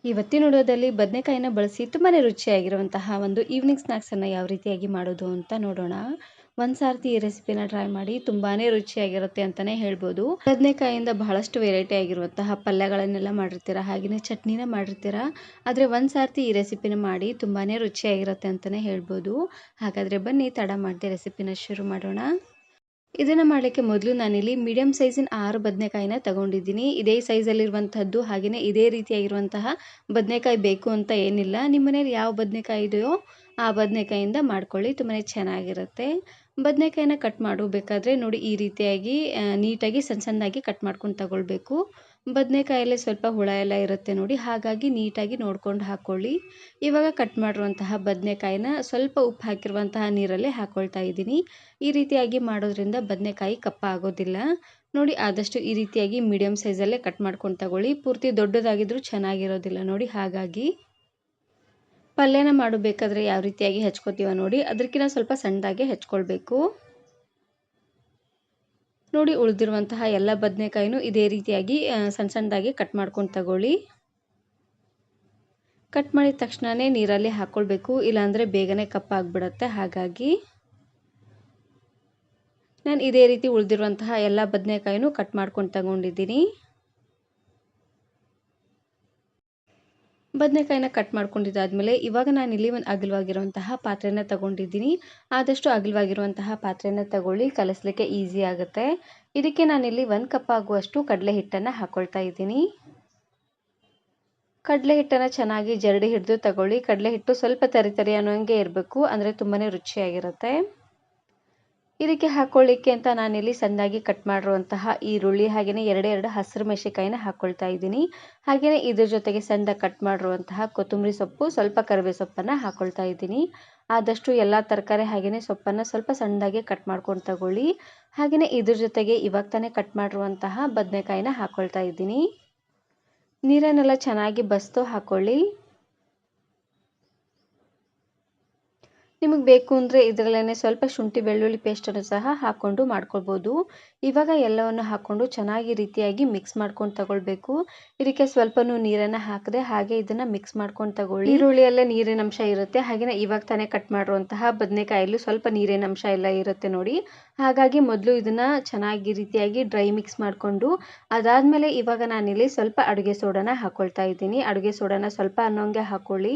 ಇವತ್ತಿನ ವಿಡಿಯೋದಲ್ಲಿ ಬದನೆಕಾಯಿನ ಬಳಸಿ ತುಂಬಾ ರುಚಿಯಾಗಿರುವಂತಹ ಒಂದು ಈವ್ನಿಂಗ್ ಸ್ನ್ಯಾಕ್ಸನ್ನು ಯಾವ ರೀತಿಯಾಗಿ ಮಾಡೋದು ಅಂತ ನೋಡೋಣ. ಒಂದು ಸಾರ್ತಿ ಈ ರೆಸಿಪಿನ ಟ್ರೈ ಮಾಡಿ, ತುಂಬಾ ರುಚಿಯಾಗಿರುತ್ತೆ ಅಂತಲೇ ಹೇಳ್ಬೋದು. ಬದನೆಕಾಯಿಂದ ಬಹಳಷ್ಟು ವೆರೈಟಿ ಆಗಿರುವಂತಹ ಪಲ್ಯಗಳನ್ನೆಲ್ಲ ಮಾಡಿರ್ತೀರ, ಹಾಗೆಯೇ ಚಟ್ನಿನ ಮಾಡಿರ್ತೀರ. ಆದರೆ ಒಂದು ಸಾರ್ತಿ ಈ ರೆಸಿಪಿನ ಮಾಡಿ ತುಂಬಾ ರುಚಿಯಾಗಿರುತ್ತೆ ಅಂತಲೇ ಹೇಳ್ಬೋದು. ಹಾಗಾದರೆ ಬನ್ನಿ ತಡ ಮಾಡದೆ ರೆಸಿಪಿನ ಶುರು ಮಾಡೋಣ. ಇದನ್ನು ಮಾಡಲಿಕ್ಕೆ ಮೊದಲು ನಾನಿಲ್ಲಿ ಮೀಡಿಯಮ್ ಸೈಜಿನ 6 ಬದನೆಕಾಯಿನ ತಗೊಂಡಿದ್ದೀನಿ. ಇದೇ ಸೈಜಲ್ಲಿರುವಂಥದ್ದು, ಹಾಗೆಯೇ ಇದೇ ರೀತಿಯಾಗಿರುವಂತಹ ಬದನೆಕಾಯಿ ಬೇಕು ಅಂತ ಏನಿಲ್ಲ. ನಿಮ್ಮ ಮನೇಲಿ ಯಾವ ಬದನೆಕಾಯಿ ಇದೆಯೋ ಆ ಬದನೆಕಾಯಿಂದ ಮಾಡ್ಕೊಳ್ಳಿ, ತುಂಬಾ ಚೆನ್ನಾಗಿರುತ್ತೆ. ಬದನೆಕಾಯಿನ ಕಟ್ ಮಾಡಬೇಕಾದ್ರೆ ನೋಡಿ, ಈ ರೀತಿಯಾಗಿ ನೀಟಾಗಿ ಸಣ್ಣ ಸಣ್ಣದಾಗಿ ಕಟ್ ಮಾಡ್ಕೊಂಡು ತಗೊಳ್ಬೇಕು. ಬದನೆಕಾಯಲ್ಲಿ ಸ್ವಲ್ಪ ಹುಳ ಎಲ್ಲ ಇರುತ್ತೆ ನೋಡಿ, ಹಾಗಾಗಿ ನೀಟಾಗಿ ನೋಡ್ಕೊಂಡು ಹಾಕ್ಕೊಳ್ಳಿ. ಇವಾಗ ಕಟ್ ಮಾಡಿರುವಂತಹ ಬದನೆಕಾಯಿನ ಸ್ವಲ್ಪ ಉಪ್ಪು ಹಾಕಿರುವಂತಹ ನೀರಲ್ಲಿ ಹಾಕ್ಕೊಳ್ತಾ ಇದ್ದೀನಿ. ಈ ರೀತಿಯಾಗಿ ಮಾಡೋದ್ರಿಂದ ಬದನೆಕಾಯಿ ಕಪ್ಪ ಆಗೋದಿಲ್ಲ ನೋಡಿ. ಆದಷ್ಟು ಈ ರೀತಿಯಾಗಿ ಮೀಡಿಯಮ್ ಸೈಜಲ್ಲೇ ಕಟ್ ಮಾಡ್ಕೊಂಡು ತಗೊಳ್ಳಿ. ಪೂರ್ತಿ ದೊಡ್ಡದಾಗಿದ್ರೂ ಚೆನ್ನಾಗಿರೋದಿಲ್ಲ ನೋಡಿ. ಹಾಗಾಗಿ ಪಲ್ಯನ ಮಾಡಬೇಕಾದ್ರೆ ಯಾವ ರೀತಿಯಾಗಿ ಹೆಚ್ಕೋತೀವ ನೋಡಿ, ಅದಕ್ಕಿಂತ ಸ್ವಲ್ಪ ಸಣ್ಣದಾಗೆ ಹೆಚ್ಕೊಳ್ಬೇಕು ನೋಡಿ. ಉಳಿದಿರುವಂತಹ ಎಲ್ಲ ಬದನೆಕಾಯಿನೂ ಇದೇ ರೀತಿಯಾಗಿ ಸಣ್ಣ ಸಣ್ಣದಾಗಿ ಕಟ್ ಮಾಡ್ಕೊಂಡು ತಗೊಳ್ಳಿ. ಕಟ್ ಮಾಡಿದ ತಕ್ಷಣವೇ ನೀರಲ್ಲಿ ಹಾಕ್ಕೊಳ್ಬೇಕು, ಇಲ್ಲಾಂದರೆ ಬೇಗನೆ ಕಪ್ಪಾಗ್ಬಿಡುತ್ತೆ. ಹಾಗಾಗಿ ನಾನು ಇದೇ ರೀತಿ ಉಳಿದಿರುವಂತಹ ಎಲ್ಲ ಬದನೆಕಾಯಿನೂ ಕಟ್ ಮಾಡ್ಕೊಂಡು ತಗೊಂಡಿದ್ದೀನಿ. ಬದನೆಕಾಯಿನ ಕಟ್ ಮಾಡ್ಕೊಂಡಿದ್ದಾದಮೇಲೆ ಇವಾಗ ನಾನಿಲ್ಲಿ ಒಂದು ಅಗಲವಾಗಿರುವಂತಹ ಪಾತ್ರೆನ ತಗೊಂಡಿದ್ದೀನಿ. ಆದಷ್ಟು ಅಗಲವಾಗಿರುವಂತಹ ಪಾತ್ರೆನ ತಗೊಳ್ಳಿ, ಕಲಿಸ್ಲಿಕ್ಕೆ ಈಸಿ ಆಗುತ್ತೆ. ಇದಕ್ಕೆ ನಾನಿಲ್ಲಿ 1 ಕಪ್ ಆಗುವಷ್ಟು ಕಡಲೆ ಹಿಟ್ಟನ್ನು ಹಾಕ್ಕೊಳ್ತಾ ಇದ್ದೀನಿ. ಕಡಲೆ ಹಿಟ್ಟನ್ನು ಚೆನ್ನಾಗಿ ಜರಡಿ ಹಿಡಿದು ತಗೊಳ್ಳಿ. ಕಡಲೆ ಹಿಟ್ಟು ಸ್ವಲ್ಪ ತರಿ ಅನ್ನೋಂಗೆ ಇರಬೇಕು, ಅಂದರೆ ತುಂಬಾ ರುಚಿಯಾಗಿರುತ್ತೆ. ಇದಕ್ಕೆ ಹಾಕ್ಕೊಳ್ಳಿಕ್ಕೆ ಅಂತ ನಾನಿಲ್ಲಿ ಸಣ್ಣದಾಗಿ ಕಟ್ ಮಾಡಿರುವಂತಹ ಈರುಳ್ಳಿ, ಹಾಗೆಯೇ 2 ಹಸಿರು ಮೆಣಸಿನಕಾಯಿನ ಹಾಕ್ಕೊಳ್ತಾ ಇದ್ದೀನಿ. ಹಾಗೆಯೇ ಇದ್ರ ಜೊತೆಗೆ ಸಣ್ಣದಾಗಿ ಕಟ್ ಮಾಡಿರುವಂತಹ ಕೊತ್ತಂಬರಿ ಸೊಪ್ಪು, ಸ್ವಲ್ಪ ಕರಿಬೇವು ಸೊಪ್ಪನ್ನು ಹಾಕ್ಕೊಳ್ತಾ ಇದ್ದೀನಿ. ಆದಷ್ಟು ಎಲ್ಲ ತರಕಾರಿ ಹಾಗೆಯೇ ಸೊಪ್ಪನ್ನು ಸ್ವಲ್ಪ ಸಣ್ಣದಾಗಿ ಕಟ್ ಮಾಡ್ಕೊಂಡು ತಗೊಳ್ಳಿ. ಹಾಗೆಯೇ ಇದ್ರ ಜೊತೆಗೆ ಇವಾಗ ತಾನೇ ಕಟ್ ಮಾಡಿರುವಂತಹ ಬದನೆಕಾಯಿನ ಹಾಕ್ಕೊಳ್ತಾ ಇದ್ದೀನಿ. ನೀರನ್ನೆಲ್ಲ ಚೆನ್ನಾಗಿ ಬಸ್ತು ಹಾಕ್ಕೊಳ್ಳಿ. ನಿಮಗೆ ಬೇಕು ಅಂದರೆ ಇದರಲ್ಲೇ ಸ್ವಲ್ಪ ಶುಂಠಿ ಬೆಳ್ಳುಳ್ಳಿ ಪೇಸ್ಟನ್ನು ಸಹ ಹಾಕ್ಕೊಂಡು ಮಾಡ್ಕೊಳ್ಬೋದು. ಇವಾಗ ಎಲ್ಲವನ್ನು ಹಾಕ್ಕೊಂಡು ಚೆನ್ನಾಗಿ ರೀತಿಯಾಗಿ ಮಿಕ್ಸ್ ಮಾಡ್ಕೊಂಡು ತಗೊಳ್ಬೇಕು. ಇದಕ್ಕೆ ಸ್ವಲ್ಪನೂ ನೀರನ್ನು ಹಾಕದೆ ಹಾಗೆ ಇದನ್ನು ಮಿಕ್ಸ್ ಮಾಡ್ಕೊಂಡು ತಗೊಳ್ಳಿ. ಈರುಳ್ಳಿಯಲ್ಲೇ ನೀರಿನ ಅಂಶ ಇರುತ್ತೆ, ಹಾಗೆಯೇ ಇವಾಗ ತಾನೇ ಕಟ್ ಮಾಡಿರುವಂತಹ ಬದನೆಕಾಯಲ್ಲೂ ಸ್ವಲ್ಪ ನೀರಿನ ಅಂಶ ಎಲ್ಲ ಇರುತ್ತೆ ನೋಡಿ. ಹಾಗಾಗಿ ಮೊದಲು ಇದನ್ನು ಚೆನ್ನಾಗಿ ರೀತಿಯಾಗಿ ಡ್ರೈ ಮಿಕ್ಸ್ ಮಾಡಿಕೊಂಡು, ಅದಾದಮೇಲೆ ಇವಾಗ ನಾನಿಲ್ಲಿ ಸ್ವಲ್ಪ ಅಡುಗೆ ಸೋಡಾನ ಹಾಕ್ಕೊಳ್ತಾ ಇದ್ದೀನಿ. ಅಡುಗೆ ಸೋಡಾನ ಸ್ವಲ್ಪ ಅನ್ನೋಂಗೆ ಹಾಕ್ಕೊಳ್ಳಿ.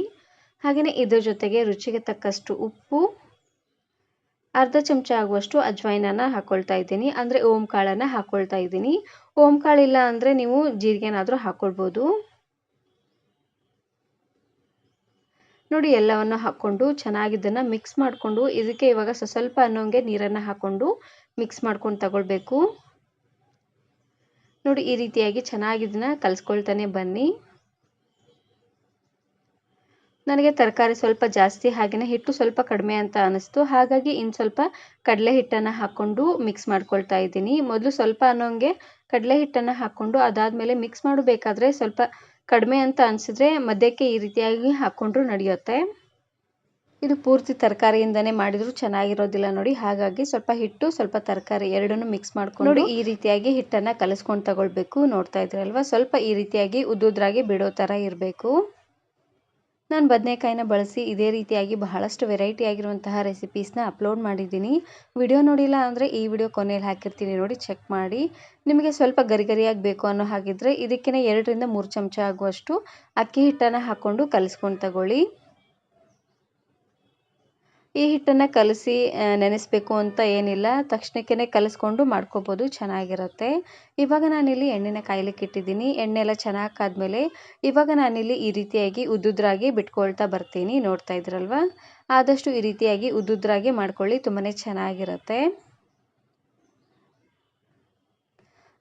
ಹಾಗೆಯೇ ಇದ್ರ ಜೊತೆಗೆ ರುಚಿಗೆ ತಕ್ಕಷ್ಟು ಉಪ್ಪು, ಅರ್ಧ ಚಮಚ ಆಗುವಷ್ಟು ಅಜ್ವೈನನ್ನು ಹಾಕ್ಕೊಳ್ತಾ ಇದ್ದೀನಿ, ಅಂದರೆ ಓಂ ಕಾಳನ್ನು ಹಾಕ್ಕೊಳ್ತಾ ಇದ್ದೀನಿ. ಓಂ ಕಾಳಿಲ್ಲ ಅಂದರೆ ನೀವು ಜೀರಿಗೆನಾದರೂ ಹಾಕ್ಕೊಳ್ಬೋದು ನೋಡಿ. ಎಲ್ಲವನ್ನು ಹಾಕ್ಕೊಂಡು ಚೆನ್ನಾಗಿ ಇದನ್ನು ಮಿಕ್ಸ್ ಮಾಡಿಕೊಂಡು, ಇದಕ್ಕೆ ಇವಾಗ ಸ್ವಲ್ಪ ಅನ್ನೋಂಗೆ ನೀರನ್ನು ಹಾಕ್ಕೊಂಡು ಮಿಕ್ಸ್ ಮಾಡ್ಕೊಂಡು ತಗೊಳ್ಬೇಕು ನೋಡಿ. ಈ ರೀತಿಯಾಗಿ ಚೆನ್ನಾಗಿ ಇದನ್ನು ಕಲಿಸ್ಕೊಳ್ತಾನೆ ಬನ್ನಿ. ನನಗೆ ತರಕಾರಿ ಸ್ವಲ್ಪ ಜಾಸ್ತಿ ಹಾಗೆಯೇ ಹಿಟ್ಟು ಸ್ವಲ್ಪ ಕಡಿಮೆ ಅಂತ ಅನ್ನಿಸ್ತು, ಹಾಗಾಗಿ ಇನ್ನು ಸ್ವಲ್ಪ ಕಡಲೆ ಹಿಟ್ಟನ್ನು ಹಾಕ್ಕೊಂಡು ಮಿಕ್ಸ್ ಮಾಡ್ಕೊಳ್ತಾ ಇದ್ದೀನಿ. ಮೊದಲು ಸ್ವಲ್ಪ ಅನ್ನೋಂಗೆ ಕಡಲೆ ಹಿಟ್ಟನ್ನು ಹಾಕ್ಕೊಂಡು ಅದಾದಮೇಲೆ ಮಿಕ್ಸ್ ಮಾಡಬೇಕಾದ್ರೆ ಸ್ವಲ್ಪ ಕಡಿಮೆ ಅಂತ ಅನಿಸಿದ್ರೆ ಮಧ್ಯಕ್ಕೆ ಈ ರೀತಿಯಾಗಿ ಹಾಕ್ಕೊಂಡ್ರೂ ನಡೆಯುತ್ತೆ. ಇದು ಪೂರ್ತಿ ತರಕಾರಿಯಿಂದನೇ ಮಾಡಿದರೂ ಚೆನ್ನಾಗಿರೋದಿಲ್ಲ ನೋಡಿ. ಹಾಗಾಗಿ ಸ್ವಲ್ಪ ಹಿಟ್ಟು ಸ್ವಲ್ಪ ತರಕಾರಿ ಎರಡನ್ನೂ ಮಿಕ್ಸ್ ಮಾಡ್ಕೊಂಡು ನೋಡಿ ಈ ರೀತಿಯಾಗಿ ಹಿಟ್ಟನ್ನು ಕಲಿಸ್ಕೊಂಡು ತಗೊಳ್ಬೇಕು. ನೋಡ್ತಾ ಇದ್ರಲ್ವ, ಸ್ವಲ್ಪ ಈ ರೀತಿಯಾಗಿ ಉದ್ದುದ್ರಾಗಿ ಬಿಡೋ ಥರ ಇರಬೇಕು. ನಾನು ಬದನೆಕಾಯಿನ ಬಳಸಿ ಇದೇ ರೀತಿಯಾಗಿ ಬಹಳಷ್ಟು ವೆರೈಟಿ ಆಗಿರುವಂತಹ ರೆಸಿಪೀಸ್ನ ಅಪ್ಲೋಡ್ ಮಾಡಿದ್ದೀನಿ. ವಿಡಿಯೋ ನೋಡಿಲ್ಲ ಅಂದರೆ ಈ ವಿಡಿಯೋ ಕೊನೆಯಲ್ಲಿ ಹಾಕಿರ್ತೀನಿ ನೋಡಿ, ಚೆಕ್ ಮಾಡಿ. ನಿಮಗೆ ಸ್ವಲ್ಪ ಗರಿಗರಿಯಾಗಿ ಬೇಕು ಅನ್ನೋ ಹಾಗಿದ್ರೆ ಇದಕ್ಕೆ 2 ರಿಂದ 3 ಚಮಚ ಆಗುವಷ್ಟು ಅಕ್ಕಿ ಹಿಟ್ಟನ್ನು ಹಾಕ್ಕೊಂಡು ಕಲಿಸ್ಕೊಂಡು ತಗೊಳ್ಳಿ. ಈ ಹಿಟ್ಟನ್ನು ಕಲಸಿ ನೆನೆಸಬೇಕು ಅಂತ ಏನಿಲ್ಲ, ತಕ್ಷಣಕ್ಕೆ ಕಲಿಸ್ಕೊಂಡು ಮಾಡ್ಕೋಬೋದು, ಚೆನ್ನಾಗಿರುತ್ತೆ. ಇವಾಗ ನಾನಿಲ್ಲಿ ಎಣ್ಣೆನ ಕಾಯ್ಲಿಕ್ಕೆ ಇಟ್ಟಿದ್ದೀನಿ. ಎಣ್ಣೆ ಎಲ್ಲ ಚೆನ್ನಾಗಿ ಕಾದ್ಮೇಲೆ ಇವಾಗ ನಾನಿಲ್ಲಿ ಈ ರೀತಿಯಾಗಿ ಉದ್ದುದ್ರಾಗಿ ಬಿಟ್ಕೊಳ್ತಾ ಬರ್ತೀನಿ. ನೋಡ್ತಾ ಇದ್ರಲ್ವ, ಆದಷ್ಟು ಈ ರೀತಿಯಾಗಿ ಉದ್ದುದ್ರಾಗಿ ಮಾಡ್ಕೊಳ್ಳಿ, ತುಂಬಾ ಚೆನ್ನಾಗಿರುತ್ತೆ.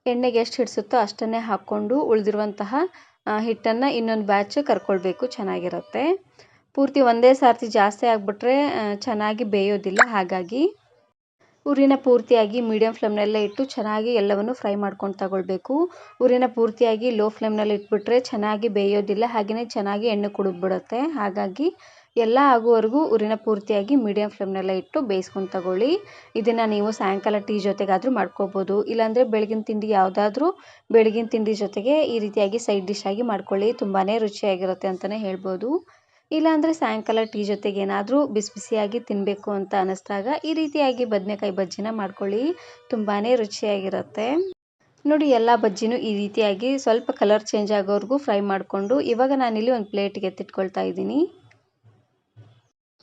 ಎಣ್ಣೆಗೆ ಎಷ್ಟು ಹಿಡಿಸುತ್ತೋ ಅಷ್ಟನ್ನೇ ಹಾಕ್ಕೊಂಡು ಉಳಿದಿರುವಂತಹ ಹಿಟ್ಟನ್ನು ಇನ್ನೊಂದು ಬ್ಯಾಚ್ ಕರ್ಕೊಳ್ಬೇಕು, ಚೆನ್ನಾಗಿರುತ್ತೆ. ಪೂರ್ತಿ ಒಂದೇ ಸಾರ್ತಿ ಜಾಸ್ತಿ ಆಗಿಬಿಟ್ರೆ ಚೆನ್ನಾಗಿ ಬೇಯೋದಿಲ್ಲ. ಹಾಗಾಗಿ ಉರಿನ ಪೂರ್ತಿಯಾಗಿ ಮೀಡಿಯಂ ಫ್ಲೇಮ್ನಲ್ಲೇ ಇಟ್ಟು ಚೆನ್ನಾಗಿ ಎಲ್ಲವನ್ನು ಫ್ರೈ ಮಾಡ್ಕೊಂಡು ತಗೊಳ್ಬೇಕು. ಉರಿನ ಪೂರ್ತಿಯಾಗಿ ಲೋ ಫ್ಲೇಮ್ನಲ್ಲಿ ಇಟ್ಬಿಟ್ರೆ ಚೆನ್ನಾಗಿ ಬೇಯೋದಿಲ್ಲ, ಹಾಗೆಯೇ ಚೆನ್ನಾಗಿ ಎಣ್ಣೆ ಕುಡಿದ್ಬಿಡುತ್ತೆ. ಹಾಗಾಗಿ ಎಲ್ಲ ಆಗುವವರೆಗೂ ಉರಿನ ಪೂರ್ತಿಯಾಗಿ ಮೀಡಿಯಂ ಫ್ಲೇಮ್ನಲ್ಲೇ ಇಟ್ಟು ಬೇಯಿಸ್ಕೊಂಡು ತಗೊಳ್ಳಿ. ಇದನ್ನು ನೀವು ಸಾಯಂಕಾಲ ಟೀ ಜೊತೆಗಾದರೂ ಮಾಡ್ಕೋಬೋದು, ಇಲ್ಲಾಂದರೆ ಬೆಳಗಿನ ತಿಂಡಿ ಯಾವುದಾದ್ರೂ ಬೆಳಗಿನ ತಿಂಡಿ ಜೊತೆಗೆ ಈ ರೀತಿಯಾಗಿ ಸೈಡ್ ಡಿಶ್ ಆಗಿ ಮಾಡ್ಕೊಳ್ಳಿ. ತುಂಬಾ ರುಚಿಯಾಗಿರುತ್ತೆ ಅಂತಲೇ ಹೇಳ್ಬೋದು. ಇಲ್ಲಾಂದರೆ ಸಾಯಂಕಾಲ ಟೀ ಜೊತೆಗೆ ಏನಾದರೂ ಬಿಸಿ ಬಿಸಿಯಾಗಿ ತಿನ್ನಬೇಕು ಅಂತ ಅನ್ನಿಸ್ದಾಗ ಈ ರೀತಿಯಾಗಿ ಬದನೆಕಾಯಿ ಬಜ್ಜಿನ ಮಾಡ್ಕೊಳ್ಳಿ. ತುಂಬಾ ರುಚಿಯಾಗಿರುತ್ತೆ. ನೋಡಿ, ಎಲ್ಲ ಬಜ್ಜಿನೂ ಈ ರೀತಿಯಾಗಿ ಸ್ವಲ್ಪ ಕಲರ್ ಚೇಂಜ್ ಆಗೋವರೆಗೂ ಫ್ರೈ ಮಾಡಿಕೊಂಡು ಇವಾಗ ನಾನಿಲ್ಲಿ ಒಂದು ಪ್ಲೇಟಿಗೆ ಎತ್ತಿಟ್ಕೊಳ್ತಾ ಇದ್ದೀನಿ.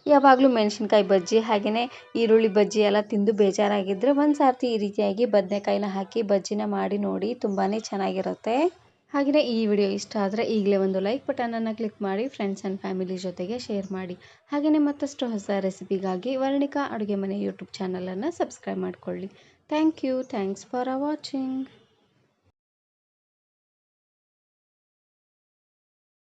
ಯಾವಾಗಲೂ ಮೆಣಸಿನ್ಕಾಯಿ ಬಜ್ಜಿ ಹಾಗೆಯೇ ಈರುಳ್ಳಿ ಬಜ್ಜಿ ಎಲ್ಲ ತಿಂದು ಬೇಜಾರಾಗಿದ್ದರೆ ಒಂದು ಸಾರ್ತಿ ಈ ರೀತಿಯಾಗಿ ಬದನೆಕಾಯಿನ ಹಾಕಿ ಬಜ್ಜಿನ ಮಾಡಿ ನೋಡಿ, ತುಂಬಾ ಚೆನ್ನಾಗಿರುತ್ತೆ. ಹಾಗೆಯೇ ಈ ವಿಡಿಯೋ ಇಷ್ಟ ಆದರೆ ಈಗಲೇ ಒಂದು ಲೈಕ್ ಬಟನನ್ನು ಕ್ಲಿಕ್ ಮಾಡಿ ಫ್ರೆಂಡ್ಸ್ ಆ್ಯಂಡ್ ಫ್ಯಾಮಿಲಿ ಜೊತೆಗೆ ಶೇರ್ ಮಾಡಿ. ಹಾಗೆಯೇ ಮತ್ತಷ್ಟು ಹೊಸ ರೆಸಿಪಿಗಾಗಿ ವರ್ಣಿಕಾ ಅಡುಗೆ ಮನೆ ಯೂಟ್ಯೂಬ್ ಚಾನಲನ್ನು ಸಬ್ಸ್ಕ್ರೈಬ್ ಮಾಡಿಕೊಳ್ಳಿ. Thank you. Thanks for watching.